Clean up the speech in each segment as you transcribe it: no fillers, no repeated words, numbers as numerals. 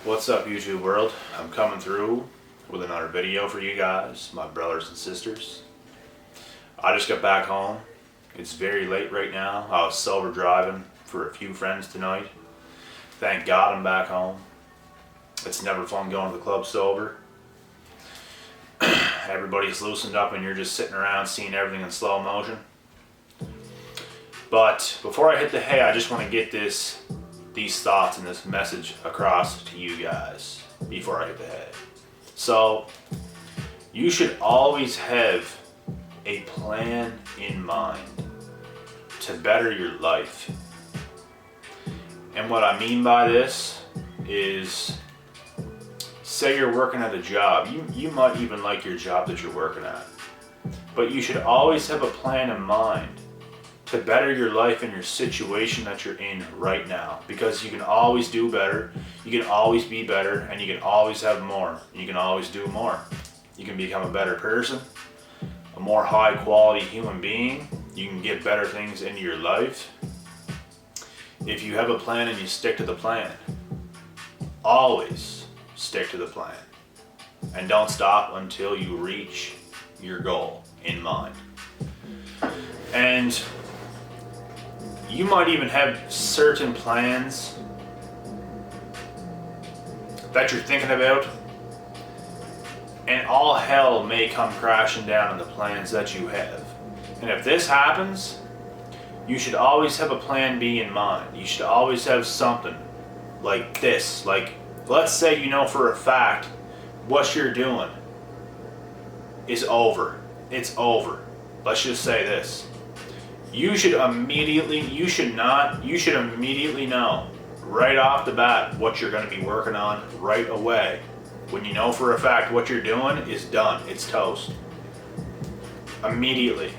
What's up, YouTube world? I'm coming through with another video for you guys, my brothers and sisters. I just got back home. It's very late right now. I was sober driving for a few friends tonight. Thank God I'm back home. It's never fun going to the club sober. Everybody's loosened up and you're just sitting around seeing everything in slow motion. But before I hit the hay, I just want to get these thoughts and this message across to you guys before I hit the hay. So, you should always have a plan in mind to better your life. And what I mean by this is, say you're working at a job. You might even like your job that you're working at. But you should always have a plan in mind to better your life and your situation that you're in right now. Because you can always do better, you can always be better, and you can always have more. You can always do more. You can become a better person, a more high quality human being. You can get better things into your life if you have a plan and you stick to the plan. Always stick to the plan. And don't stop until you reach your goal in mind. And you might even have certain plans that you're thinking about, and all hell may come crashing down on the plans that you have. And if this happens, you should always have a plan B in mind. You should always have something like this. Like, let's say you know for a fact what you're doing is over. It's over. Let's just say this. You should immediately know right off the bat what you're going to be working on right away. When you know for a fact what you're doing is done, it's toast. Immediately.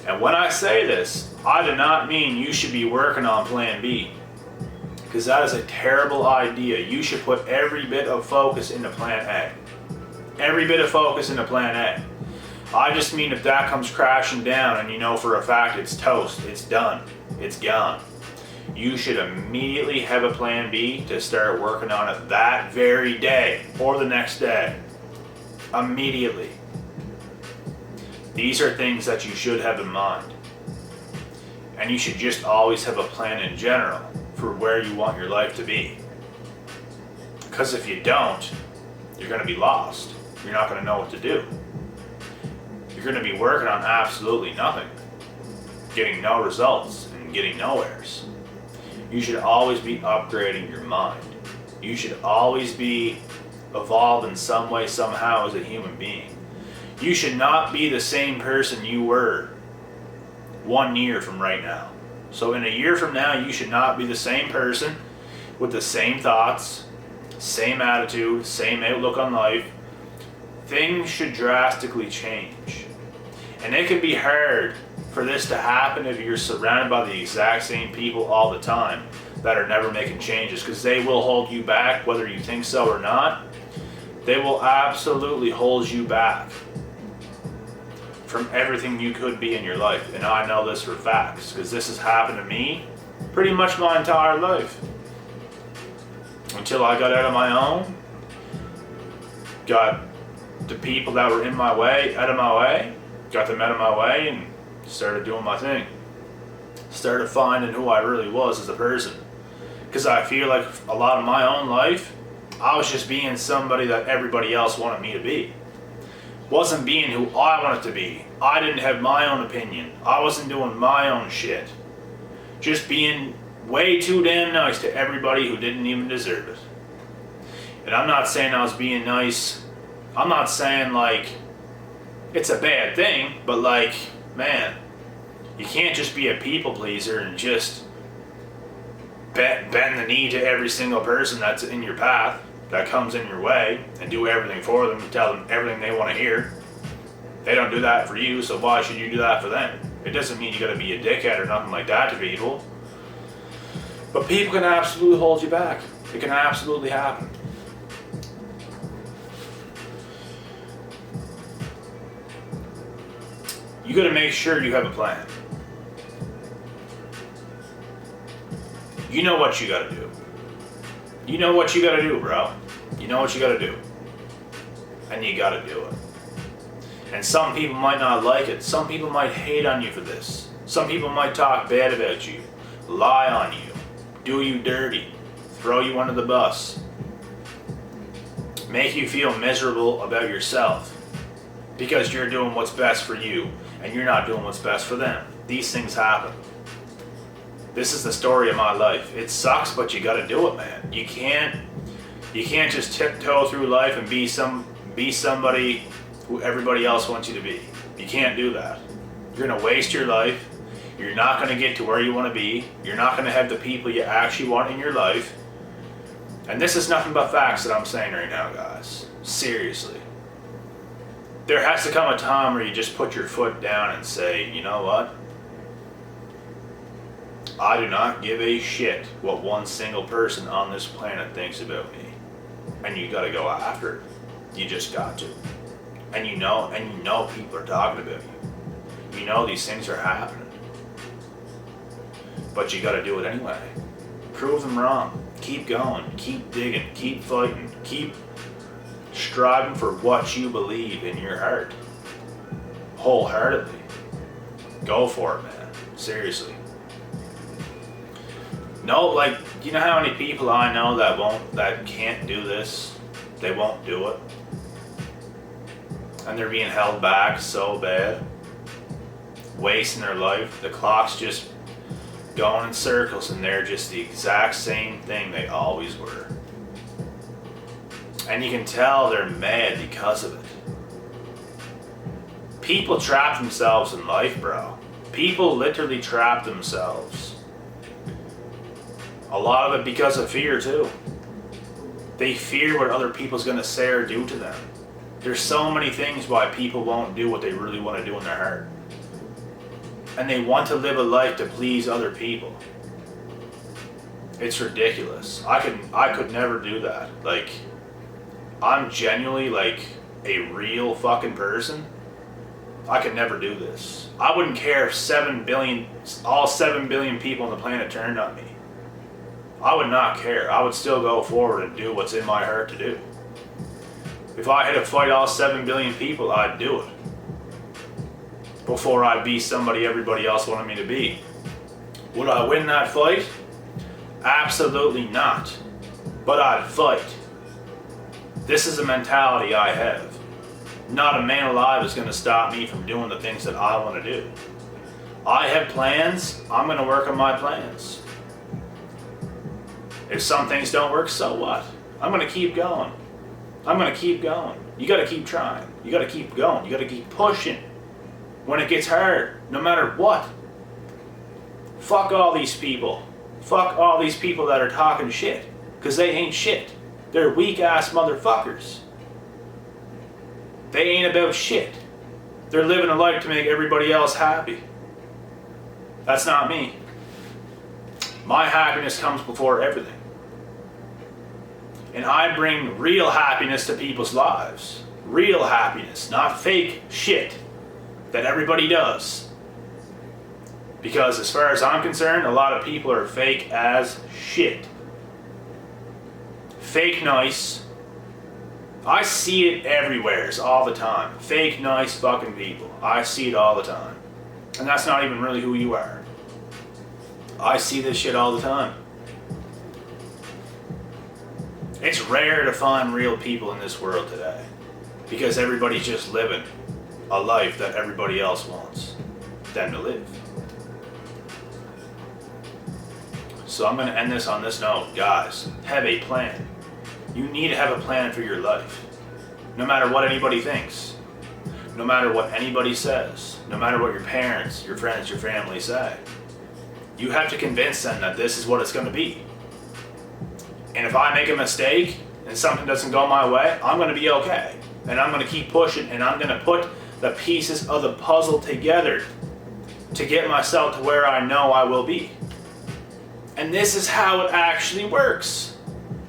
And when I say this, I do not mean you should be working on plan B, because that is a terrible idea. You should put every bit of focus into plan A. Every bit of focus into plan A. I just mean if that comes crashing down and you know for a fact it's toast, it's done, it's gone, you should immediately have a plan B to start working on it that very day or the next day. Immediately. These are things that you should have in mind. And you should just always have a plan in general for where you want your life to be. Because if you don't, you're going to be lost. You're not going to know what to do. You're going to be working on absolutely nothing, getting no results and getting nowheres. You should always be upgrading your mind. You should always be evolved in some way, somehow as a human being. You should not be the same person you were 1 year from right now. So in a year from now, you should not be the same person with the same thoughts, same attitude, same outlook on life. Things should drastically change. And it can be hard for this to happen if you're surrounded by the exact same people all the time that are never making changes, because they will hold you back whether you think so or not. They will absolutely hold you back from everything you could be in your life. And I know this for facts, because this has happened to me pretty much my entire life. Until I got out of my own, got the people that were in my way out of my way, got them out of my way, and started doing my thing. Started finding who I really was as a person. Because I feel like a lot of my own life, I was just being somebody that everybody else wanted me to be. Wasn't being who I wanted to be. I didn't have my own opinion. I wasn't doing my own shit. Just being way too damn nice to everybody who didn't even deserve it. And I'm not saying I was being nice. I'm not saying like it's a bad thing, but like, man, you can't just be a people pleaser and just bend the knee to every single person that's in your path, that comes in your way, and do everything for them and tell them everything they want to hear. They don't do that for you, so why should you do that for them? It doesn't mean you gotta be a dickhead or nothing like that to people. But people can absolutely hold you back. It can absolutely happen. You gotta make sure you have a plan. You know what you gotta do. You know what you gotta do, bro. You know what you gotta do. And you gotta do it. And some people might not like it. Some people might hate on you for this. Some people might talk bad about you, lie on you, do you dirty, throw you under the bus, make you feel miserable about yourself because you're doing what's best for you and you're not doing what's best for them. These things happen. This is the story of my life. It sucks, but you gotta do it, man. You can't just tiptoe through life and be somebody who everybody else wants you to be. You can't do that. You're gonna waste your life. You're not gonna get to where you wanna be. You're not gonna have the people you actually want in your life. And this is nothing but facts that I'm saying right now, guys. Seriously. There has to come a time where you just put your foot down and say, you know what? I do not give a shit what one single person on this planet thinks about me. And you gotta go after it. You just got to. And you know people are talking about you. You know these things are happening. But you gotta do it anyway. Prove them wrong. Keep going. Keep digging. Keep fighting. Keep striving for what you believe in your heart. Wholeheartedly. Go for it, man. Seriously. No, like, you know how many people I know that can't do this? They won't do it. And they're being held back so bad. Wasting their life. The clock's just going in circles and they're just the exact same thing they always were. And you can tell they're mad because of it. People trap themselves in life, bro. People literally trap themselves. A lot of it because of fear too. They fear what other people's gonna say or do to them. There's so many things why people won't do what they really want to do in their heart. And they want to live a life to please other people. It's ridiculous. I could never do that. Like, I'm genuinely like a real fucking person. I could never do this. I wouldn't care if all 7 billion people on the planet turned on me. I would not care. I would still go forward and do what's in my heart to do. If I had to fight all 7 billion people, I'd do it. Before I'd be somebody everybody else wanted me to be. Would I win that fight? Absolutely not. But I'd fight. This is a mentality I have. Not a man alive is going to stop me from doing the things that I want to do. I have plans. I'm going to work on my plans. If some things don't work, so what? I'm going to keep going. I'm going to keep going. You got to keep trying. You got to keep going. You got to keep pushing. When it gets hard, no matter what. Fuck all these people. Fuck all these people that are talking shit. Because they ain't shit. They're weak ass motherfuckers. They ain't about shit. They're living a life to make everybody else happy. That's not me. My happiness comes before everything. And I bring real happiness to people's lives. Real happiness, not fake shit that everybody does. Because as far as I'm concerned, a lot of people are fake as shit. Fake nice. I see it everywhere, all the time. Fake nice fucking people. I see it all the time. And that's not even really who you are. I see this shit all the time. It's rare to find real people in this world today. Because everybody's just living a life that everybody else wants them to live. So I'm going to end this on this note. Guys, have a plan. You need to have a plan for your life. No matter what anybody thinks. No matter what anybody says. No matter what your parents, your friends, your family say. You have to convince them that this is what it's going to be. And if I make a mistake and something doesn't go my way, I'm going to be okay. And I'm going to keep pushing and I'm going to put the pieces of the puzzle together to get myself to where I know I will be. And this is how it actually works.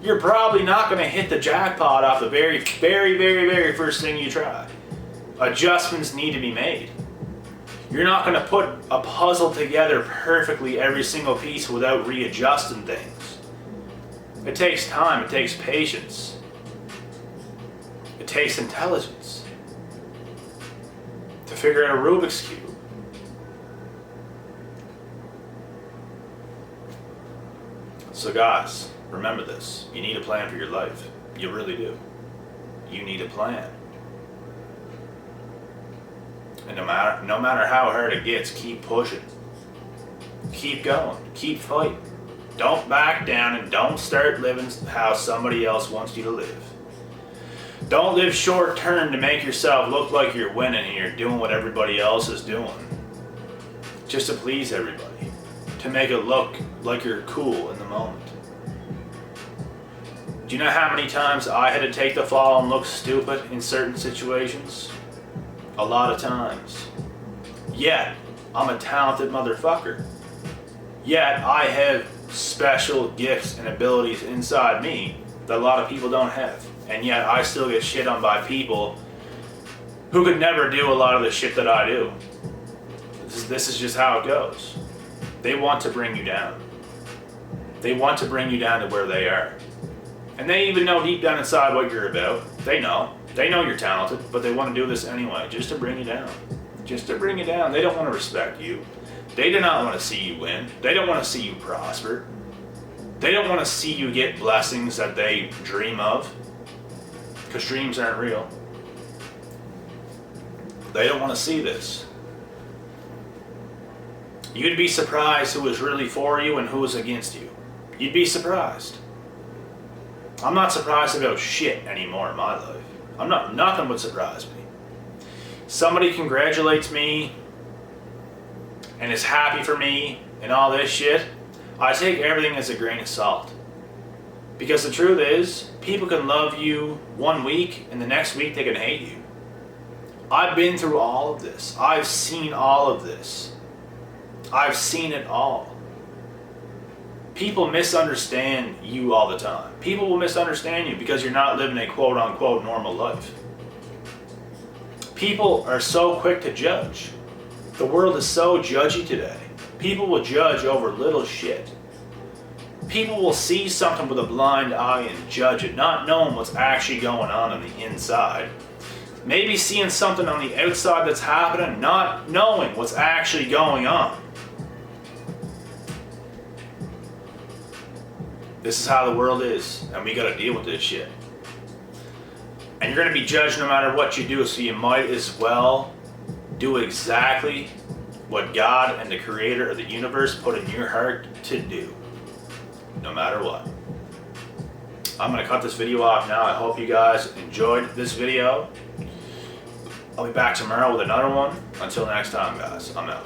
You're probably not going to hit the jackpot off the very first thing you try. Adjustments need to be made. You're not going to put a puzzle together perfectly every single piece without readjusting things. It takes time, it takes patience. It takes intelligence to figure out a Rubik's Cube. So guys, remember this. You need a plan for your life. You really do. You need a plan. And no matter how hard it gets, keep pushing. Keep going. Keep fighting. Don't back down and don't start living how somebody else wants you to live. Don't live short term to make yourself look like you're winning and you're doing what everybody else is doing. Just to please everybody. To make it look like you're cool in the moment. Do you know how many times I had to take the fall and look stupid in certain situations? A lot of times. Yet, I'm a talented motherfucker. Yet, I have special gifts and abilities inside me that a lot of people don't have. And yet, I still get shit on by people who could never do a lot of the shit that I do. This is just how it goes. They want to bring you down. They want to bring you down to where they are. And they even know deep down inside what you're about. They know. They know you're talented, but they want to do this anyway, just to bring you down. Just to bring you down. They don't want to respect you. They do not want to see you win. They don't want to see you prosper. They don't want to see you get blessings that they dream of. Because dreams aren't real. They don't want to see this. You'd be surprised who is really for you and who is against you. You'd be surprised. I'm not surprised about shit anymore in my life. Nothing would surprise me. Somebody congratulates me and is happy for me and all this shit. I take everything as a grain of salt. Because the truth is, people can love you one week and the next week they can hate you. I've been through all of this. I've seen all of this. I've seen it all. People misunderstand you all the time. People will misunderstand you because you're not living a quote-unquote normal life. People are so quick to judge. The world is so judgy today. People will judge over little shit. People will see something with a blind eye and judge it, not knowing what's actually going on the inside. Maybe seeing something on the outside that's happening, not knowing what's actually going on. This is how the world is, and we gotta deal with this shit. And you're gonna be judged no matter what you do, so you might as well do exactly what God and the creator of the universe put in your heart to do, no matter what. I'm gonna cut this video off now. I hope you guys enjoyed this video. I'll be back tomorrow with another one. Until next time, guys, I'm out.